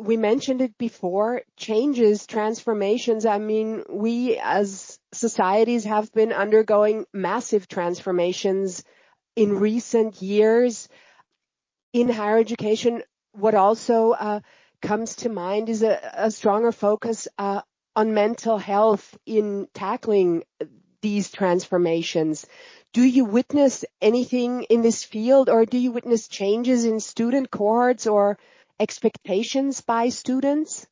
we mentioned it before, changes, transformations. I mean, we as societies have been undergoing massive transformations in recent years. In higher education, what also comes to mind is a stronger focus on mental health in tackling these transformations. Do you witness anything in this field, or do you witness changes in student cohorts or expectations by students?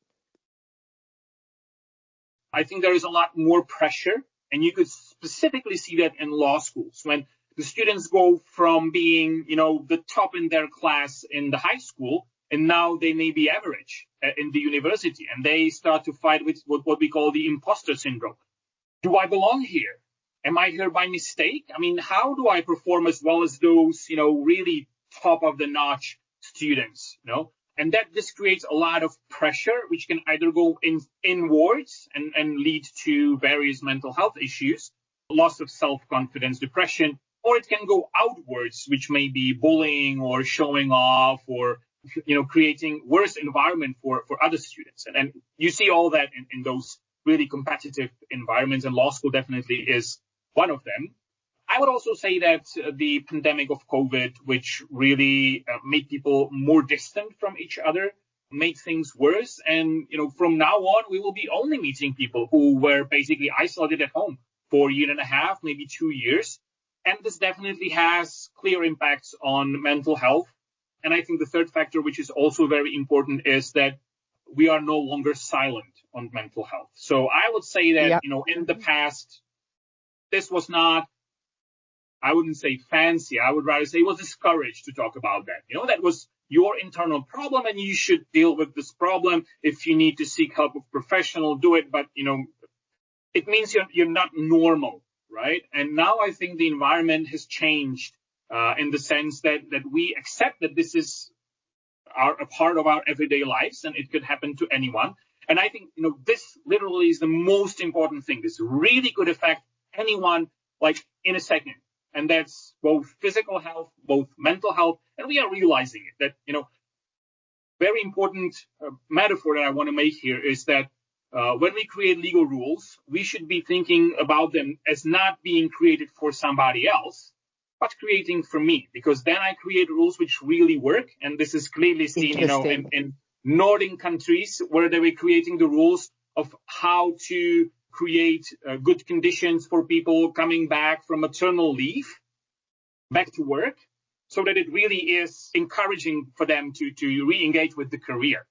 I think there is a lot more pressure, and you could specifically see that in law schools when the students go from being, the top in their class in the high school, and now they may be average in the university, and they start to fight with what we call the imposter syndrome. Do I belong here? Am I here by mistake? I mean, how do I perform as well as those, really top of the notch students, And that this creates a lot of pressure, which can either go inwards and lead to various mental health issues, loss of self-confidence, depression, or it can go outwards, which may be bullying or showing off or, creating worse environment for other students. And you see all that in those really competitive environments, and law school definitely is one of them. I would also say that the pandemic of COVID, which really made people more distant from each other, made things worse. And, from now on, we will be only meeting people who were basically isolated at home for a year and a half, maybe 2 years. And this definitely has clear impacts on mental health. And I think the third factor, which is also very important, is that we are no longer silent on mental health. So I would say that, in the past, this was not, I wouldn't say fancy. I would rather say it was discouraged to talk about that. That was your internal problem, and you should deal with this problem. If you need to seek help with professional, do it. But, it means you're not normal, right? And now I think the environment has changed in the sense that we accept that this is a part of our everyday lives, and it could happen to anyone. And I think, this literally is the most important thing. This really could affect anyone, like, in a second. And that's both physical health, both mental health. And we are realizing it. That, very important metaphor that I want to make here is that when we create legal rules, we should be thinking about them as not being created for somebody else, but creating for me. Because then I create rules which really work. And this is clearly seen, in Nordic countries where they were creating the rules of how to create good conditions for people coming back from maternal leave, back to work, so that it really is encouraging for them to re-engage with the career.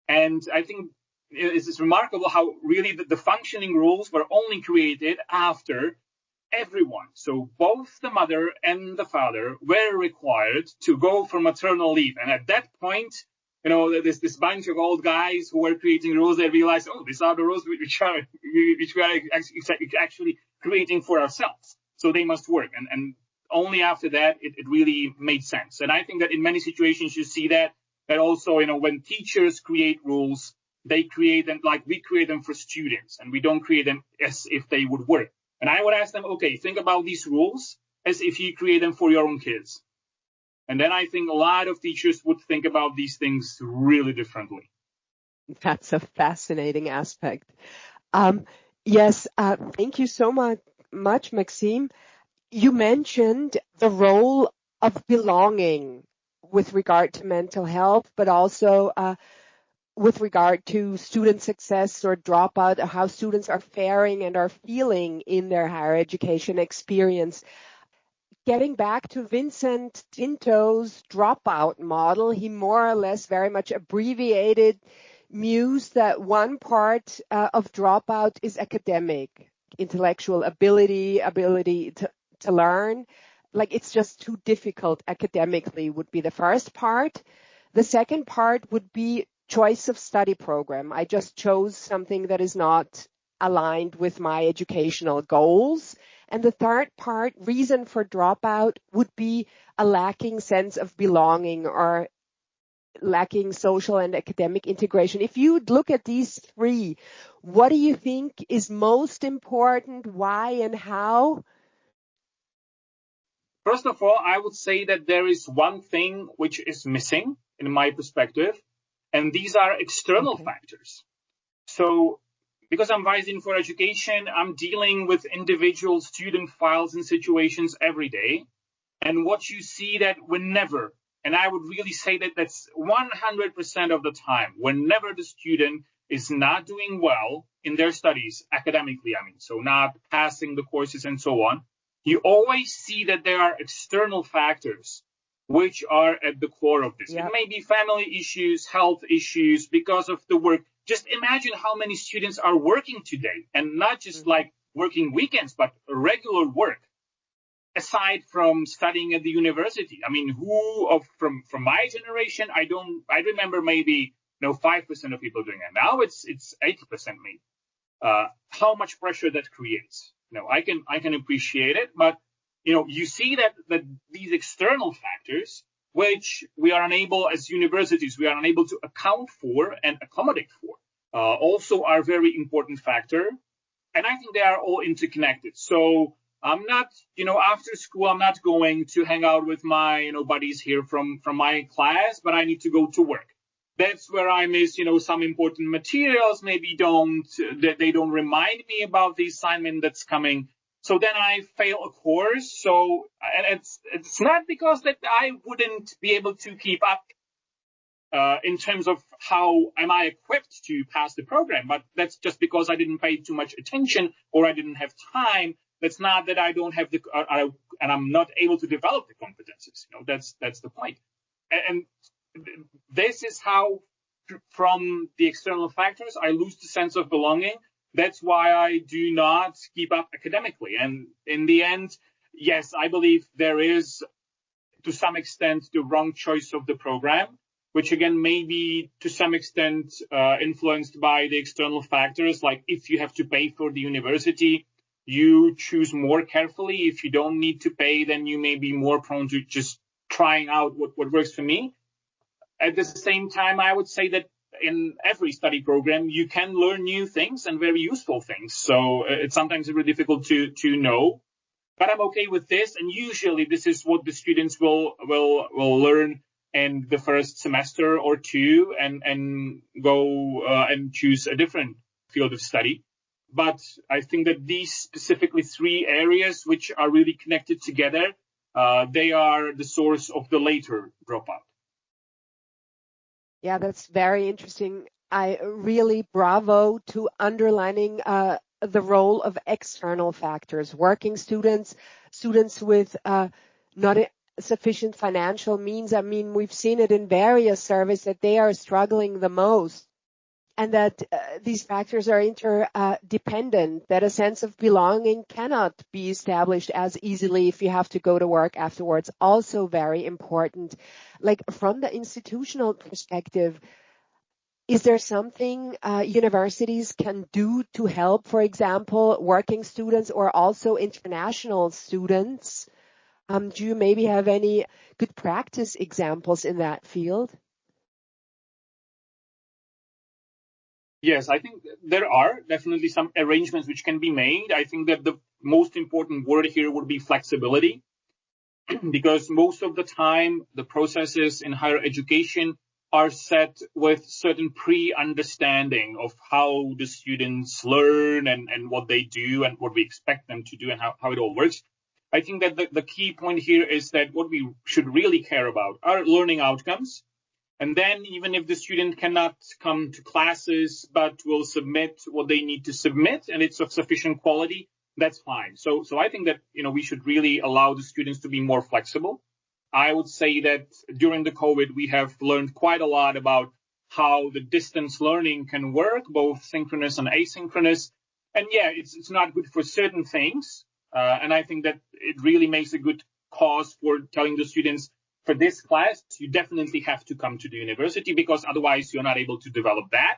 And I think it's remarkable how really the functioning rules were only created after everyone, so both the mother and the father, were required to go for maternal leave. And at that point, there's this bunch of old guys who were creating rules. They realized, these are the rules which we are actually creating for ourselves. So they must work. And only after that, it really made sense. And I think that in many situations, you see that also, when teachers create rules, they create them like we create them for students, and we don't create them as if they would work. And I would ask them, okay, think about these rules as if you create them for your own kids. And then I think a lot of teachers would think about these things really differently. That's a fascinating aspect. Yes, thank you so much, Maxim. You mentioned the role of belonging with regard to mental health, but also with regard to student success or dropout, or how students are faring and are feeling in their higher education experience. Getting back to Vincent Tinto's dropout model, he more or less very much abbreviated, mused that one part of dropout is academic, intellectual ability to learn. Like, it's just too difficult academically would be the first part. The second part would be choice of study program. I just chose something that is not aligned with my educational goals. And the third part, reason for dropout, would be a lacking sense of belonging or lacking social and academic integration. If you look at these three, what do you think is most important, why and how? First of all, I would say that there is one thing which is missing in my perspective, And these are external factors. So because I'm Vice Dean for Education, I'm dealing with individual student files and situations every day. And what you see that whenever, and I would really say that that's 100% of the time, whenever the student is not doing well in their studies, academically, I mean, so not passing the courses and so on, you always see that there are external factors which are at the core of this. Yep. It may be family issues, health issues, because of the work. Just imagine how many students are working today, and not just like working weekends, but regular work. Aside from studying at the university, I mean, from my generation, I remember maybe 5% of people doing that. Now it's 80% maybe. How much pressure that creates. I can appreciate it, but you see that these external factors, which we are unable as universities, we are unable to account for and accommodate for, also are very important factor. And I think they are all interconnected. So I'm not, after school, I'm not going to hang out with my, buddies here from my class, but I need to go to work. That's where I miss, some important materials. Maybe they don't remind me about the assignment that's coming. So then I fail a course. So, and it's not because that I wouldn't be able to keep up in terms of how am I equipped to pass the program, but that's just because I didn't pay too much attention or I didn't have time. That's not that I don't have and I'm not able to develop the competences. That's the point. And this is how, from the external factors, I lose the sense of belonging. That's why I do not keep up academically. And in the end, yes, I believe there is, to some extent, the wrong choice of the program, which again may be to some extent influenced by the external factors. Like if you have to pay for the university, you choose more carefully. If you don't need to pay, then you may be more prone to just trying out what works for me. At the same time, I would say that in every study program, you can learn new things and very useful things. So it's sometimes very difficult to know, but I'm okay with this. And usually this is what the students will learn in the first semester or two and go and choose a different field of study. But I think that these specifically three areas, which are really connected together, they are the source of the later dropout. Yeah, that's very interesting. I really bravo to underlining the role of external factors, working students with not sufficient financial means. I mean, we've seen it in various surveys that they are struggling the most, and that these factors are interdependent, that a sense of belonging cannot be established as easily if you have to go to work afterwards. Also very important. Like from the institutional perspective, is there something universities can do to help, for example, working students or also international students? Do you maybe have any good practice examples in that field? Yes, I think there are definitely some arrangements which can be made. I think that the most important word here would be flexibility, because most of the time the processes in higher education are set with certain pre-understanding of how the students learn and what they do and what we expect them to do and how it all works. I think that the key point here is that what we should really care about are learning outcomes. And then even if the student cannot come to classes but will submit what they need to submit and it's of sufficient quality, that's fine. So I think that, we should really allow the students to be more flexible. I would say that during the COVID, we have learned quite a lot about how the distance learning can work, both synchronous and asynchronous. And yeah, it's not good for certain things. And I think that it really makes a good cause for telling the students, for this class, you definitely have to come to the university because otherwise you're not able to develop that.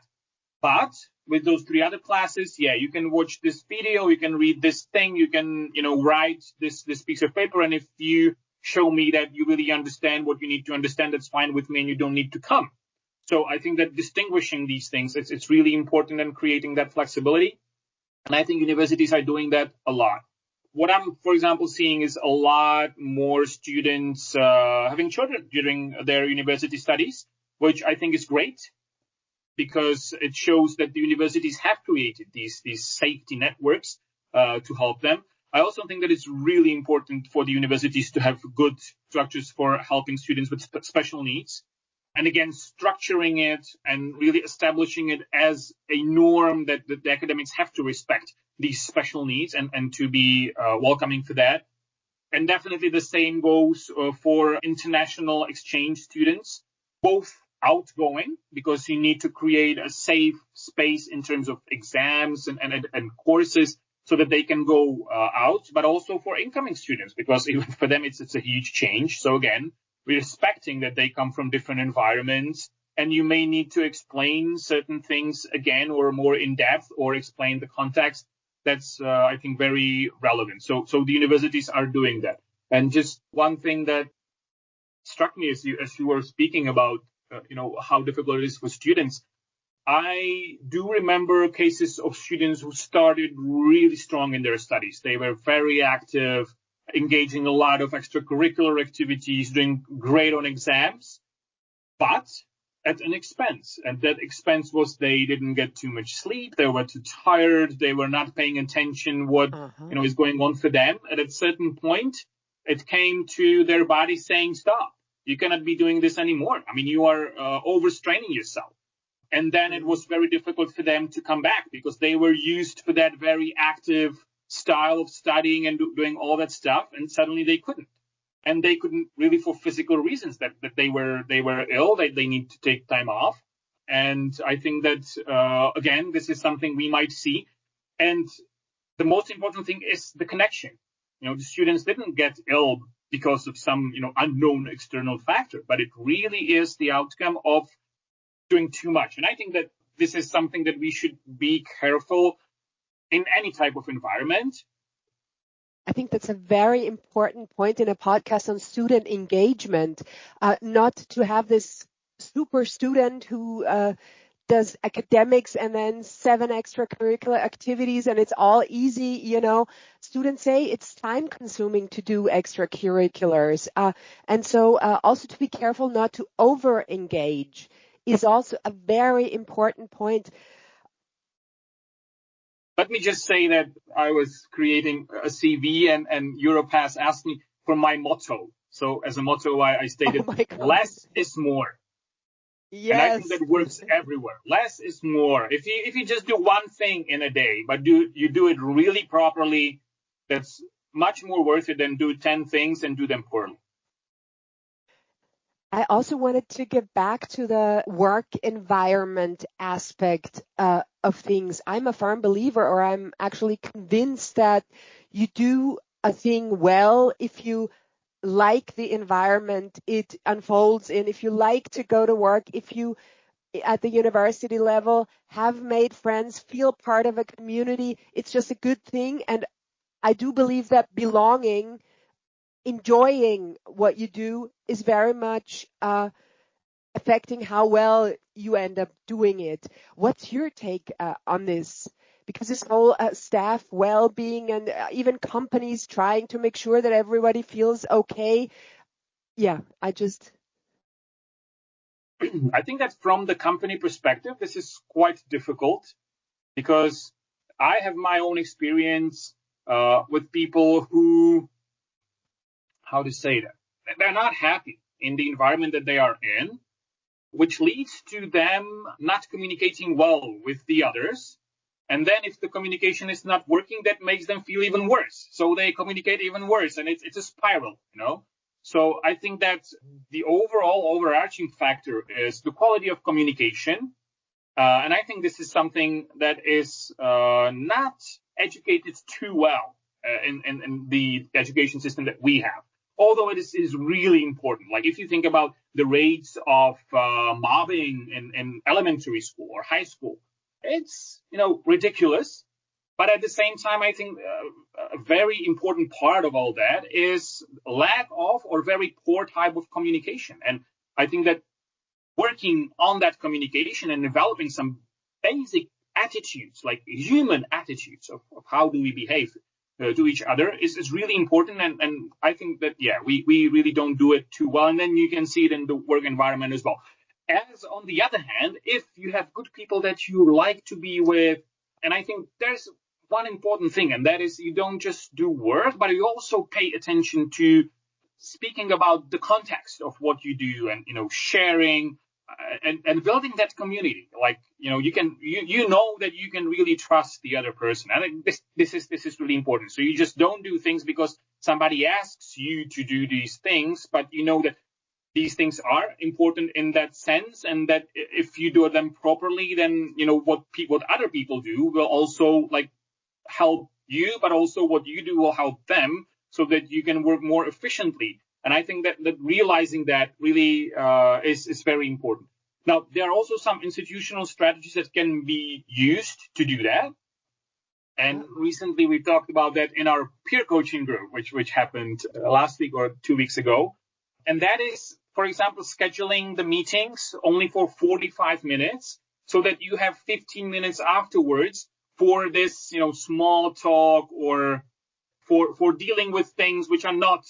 But with those three other classes, yeah, you can watch this video, you can read this thing, you can, write this piece of paper. And if you show me that you really understand what you need to understand, that's fine with me and you don't need to come. So I think that distinguishing these things, it's really important and creating that flexibility. And I think universities are doing that a lot. What I'm, for example, seeing is a lot more students having children during their university studies, which I think is great. because it shows that the universities have created these safety networks to help them. I also think that it's really important for the universities to have good structures for helping students with special needs. And again, structuring it and really establishing it as a norm that the academics have to respect these special needs and to be welcoming for that. And definitely the same goes for international exchange students, both outgoing, because you need to create a safe space in terms of exams and courses so that they can go out, but also for incoming students, because even for them it's a huge change. So again, respecting that they come from different environments, and you may need to explain certain things again or more in depth, or explain the context. That's I think very relevant. So the universities are doing that. And just one thing that struck me as you were speaking about how difficult it is for students, I do remember cases of students who started really strong in their studies. They were very active, engaging a lot of extracurricular activities, doing great on exams, but at an expense. And that expense was they didn't get too much sleep, they were too tired, they were not paying attention what is going on for them. And at a certain point, it came to their body saying, stop, you cannot be doing this anymore. I mean, you are overstraining yourself. And then it was very difficult for them to come back, because they were used for that very active style of studying and doing all that stuff. And suddenly they couldn't. And they couldn't really for physical reasons that they were ill, they need to take time off. And I think that, again, this is something we might see. And the most important thing is the connection. The students didn't get ill because of some, unknown external factor, but it really is the outcome of doing too much. And I think that this is something that we should be careful in any type of environment. I think that's a very important point in a podcast on student engagement, not to have this super student who does academics and then 7 extracurricular activities and it's all easy. Students say it's time consuming to do extracurriculars. And so also to be careful not to over engage is also a very important point. Let me just say that I was creating a CV and Europass asked me for my motto. So as a motto, I stated, less is more. Yes. And I think that works everywhere. Less is more. If you just do one thing in a day, but you do it really properly, that's much more worth it than do 10 things and do them poorly. I also wanted to get back to the work environment aspect of things. I'm a firm believer, or I'm actually convinced that you do a thing well if you like the environment it unfolds in, if you like to go to work, if you at the university level have made friends, feel part of a community. It's just a good thing. And I do believe that belonging, enjoying what you do is very much affecting how well you end up doing it. What's your take on this? Because this whole staff well-being and even companies trying to make sure that everybody feels okay. Yeah, I think that from the company perspective, this is quite difficult, because I have my own experience with people who, how to say that, they're not happy in the environment that they are in, which leads to them not communicating well with the others. And then if the communication is not working, that makes them feel even worse. So they communicate even worse, and it's a spiral, So I think that the overarching factor is the quality of communication. And I think this is something that is not educated too well in the education system that we have. Although it is really important. Like if you think about the rates of mobbing in elementary school or high school, it's, ridiculous. But at the same time, I think a very important part of all that is lack of or very poor type of communication. And I think that working on that communication and developing some basic attitudes, like human attitudes of how do we behave to each other is really important. And I think that, we really don't do it too well. And then you can see it in the work environment as well. As on the other hand, if you have good people that you like to be with, and I think there's one important thing, and that is you don't just do work, but you also pay attention to speaking about the context of what you do, and sharing and building that community. Like you know that you can really trust the other person. I think this is really important. So you just don't do things because somebody asks you to do these things, but you know that these things are important in that sense, and that if you do them properly, then what other people do will also help you, but also what you do will help them, so that you can work more efficiently. And I think that realizing that really is very important. Now, there are also some institutional strategies that can be used to do that. And recently we talked about that in our peer coaching group, which happened last week or 2 weeks ago. And that is, for example, scheduling the meetings only for 45 minutes so that you have 15 minutes afterwards for this, small talk, or for dealing with things which are not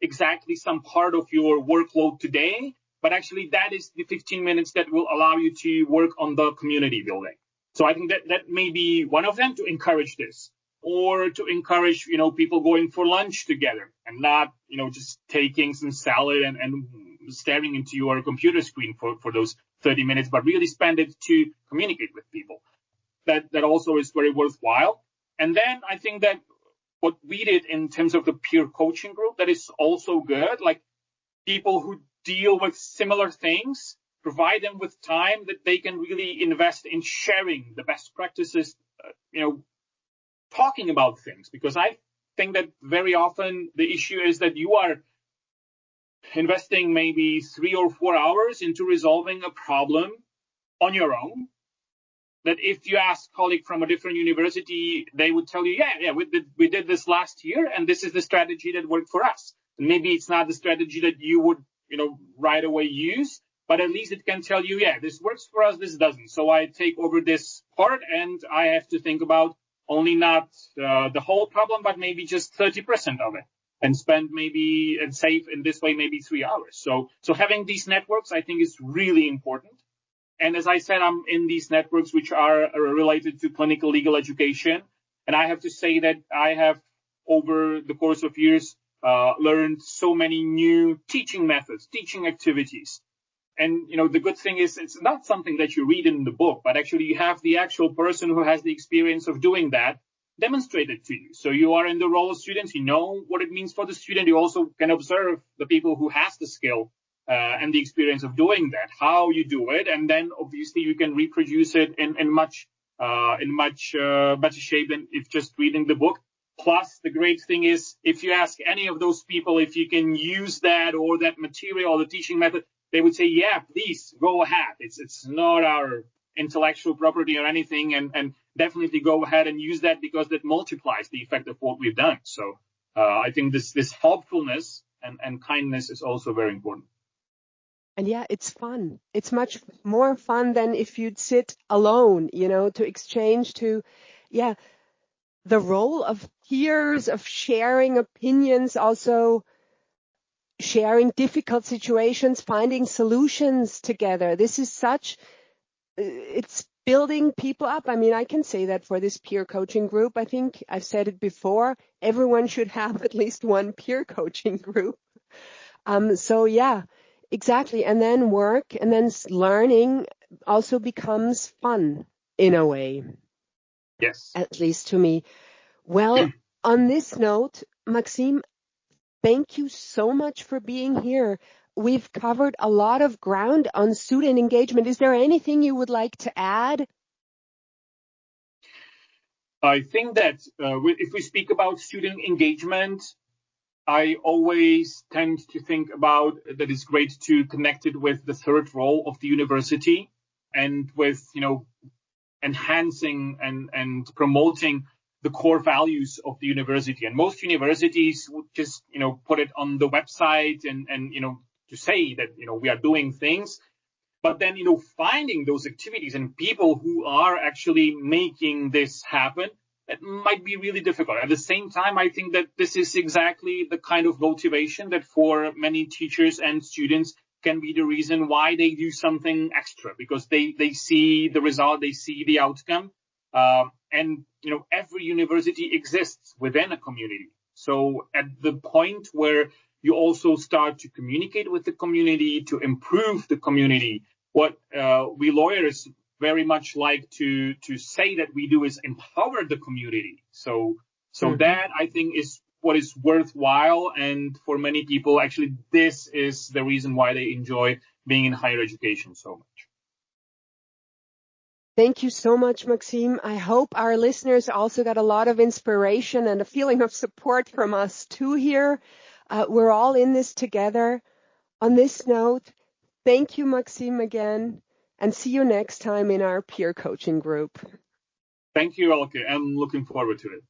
exactly some part of your workload today, but actually that is the 15 minutes that will allow you to work on the community building. So I think that may be one of them, to encourage this, or to encourage, people going for lunch together and not, just taking some salad and staring into your computer screen for those 30 minutes, but really spend it to communicate with people. That also is very worthwhile. And then I think that what we did in terms of the peer coaching group, that is also good. Like people who deal with similar things, provide them with time that they can really invest in sharing the best practices, talking about things. Because I think that very often the issue is that you are investing maybe 3 or 4 hours into resolving a problem on your own. That if you ask a colleague from a different university, they would tell you, yeah, we did this last year, and this is the strategy that worked for us. And maybe it's not the strategy that you would, right away use, but at least it can tell you, yeah, this works for us, this doesn't. So I take over this part, and I have to think about only not the whole problem, but maybe just 30% of it, and spend maybe and save in this way maybe 3 hours. So having these networks, I think, is really important. And as I said, I'm in these networks which are related to clinical legal education. And I have to say that I have, over the course of years, learned so many new teaching methods, teaching activities. And, the good thing is it's not something that you read in the book, but actually you have the actual person who has the experience of doing that demonstrated to you. So you are in the role of students, you know what it means for the student. You also can observe the people who has the skill and the experience of doing that, how you do it, and then obviously you can reproduce it in much better shape than if just reading the book. Plus, the great thing is, if you ask any of those people if you can use that or that material or the teaching method, they would say, yeah, please go ahead. It's not our intellectual property or anything, and definitely go ahead and use that, because that multiplies the effect of what we've done. So I think this helpfulness and kindness is also very important. And yeah, it's fun. It's much more fun than if you'd sit alone, to exchange the role of peers, of sharing opinions, also sharing difficult situations, finding solutions together. This is it's building people up. I mean, I can say that for this peer coaching group. I think I've said it before, everyone should have at least one peer coaching group. So yeah. Exactly. And then work and then learning also becomes fun in a way. Yes. At least to me. Well, on this note, Maxim, thank you so much for being here. We've covered a lot of ground on student engagement. Is there anything you would like to add? I think that if we speak about student engagement, I always tend to think about that it's great to connect it with the third role of the university, and with, enhancing and promoting the core values of the university. And most universities would just, put it on the website and to say that, we are doing things. But then, finding those activities and people who are actually making this happen, it might be really difficult. At the same time, I think that this is exactly the kind of motivation that for many teachers and students can be the reason why they do something extra, because they see the result, they see the outcome. And, every university exists within a community. So at the point where you also start to communicate with the community, to improve the community, what we lawyers very much like to say that we do is empower the community. So that, I think, is what is worthwhile. And for many people, actually, this is the reason why they enjoy being in higher education so much. Thank you so much, Maxim. I hope our listeners also got a lot of inspiration and a feeling of support from us too here. We're all in this together. On this note, thank you, Maxim, again, and see you next time in our peer coaching group. Thank you, Elke. I'm looking forward to it.